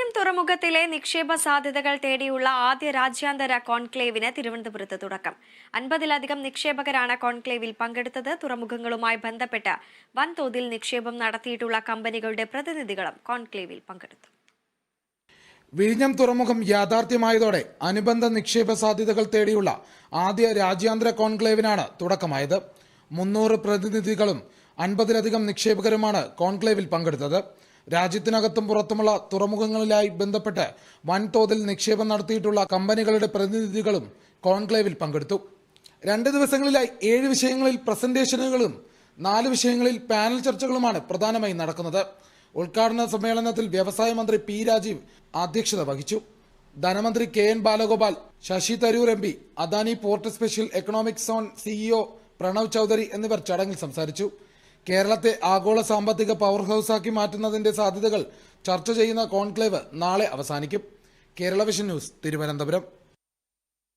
വിഴിഞ്ഞം തുറമുഖത്തിലെ നിക്ഷേപ സാധ്യതകൾ തേടിയുള്ള ആദ്യ രാജ്യാന്തര കോൺക്ലേവിന് തിരുവനന്തപുരത്ത് തുടക്കം. 50-ലധികം നിക്ഷേപകരാണ് കോൺക്ലേവിൽ പങ്കെടുത്തത്. തുറമുഖങ്ങളുമായി ബന്ധപ്പെട്ട് വൻതോതിൽ നിക്ഷേപം നടത്തിയിട്ടുള്ള കമ്പനികളുടെ പ്രതിനിധികളും കോൺക്ലേവിൽ പങ്കെടുത്തു. വിഴിഞ്ഞം തുറമുഖം യാഥാർത്ഥ്യമായതോടെ അനുബന്ധ നിക്ഷേപ സാധ്യതകൾ തേടിയുള്ള ആദ്യ രാജ്യാന്തര കോൺക്ലേവിനാണ് തുടക്കമായത്. 300 പ്രതിനിധികളും 50-ലധികം നിക്ഷേപകരുമാണ് കോൺക്ലേവിൽ പങ്കെടുത്തത്. രാജ്യത്തിനകത്തും പുറത്തുമുള്ള തുറമുഖങ്ങളിലായി ബന്ധപ്പെട്ട് വൻതോതിൽ നിക്ഷേപം നടത്തിയിട്ടുള്ള കമ്പനികളുടെ പ്രതിനിധികളും കോൺക്ലേവിൽ പങ്കെടുത്തു. 2 ദിവസങ്ങളിലായി 7 വിഷയങ്ങളിൽ പ്രസന്റേഷനുകളും 4 വിഷയങ്ങളിൽ പാനൽ ചർച്ചകളുമാണ് പ്രധാനമായും നടക്കുന്നത്. ഉദ്ഘാടന സമ്മേളനത്തിൽ വ്യവസായ മന്ത്രി പി രാജീവ് അധ്യക്ഷത വഹിച്ചു. ധനമന്ത്രി K N. Balagopal, Shashi Tharoor MP, Adani port special economic zone CEO Pranav Chaudhary എന്നിവർ ചടങ്ങിൽ സംസാരിച്ചു. കേരളത്തെ ആഗോള സാമ്പത്തിക പവർ ഹൌസാക്കി മാറ്റുന്നതിന്റെ സാധ്യതകൾ ചർച്ച ചെയ്യുന്ന കോൺക്ലേവ് നാളെ അവസാനിക്കും. Kerala vision news, Thiruvananthapuram.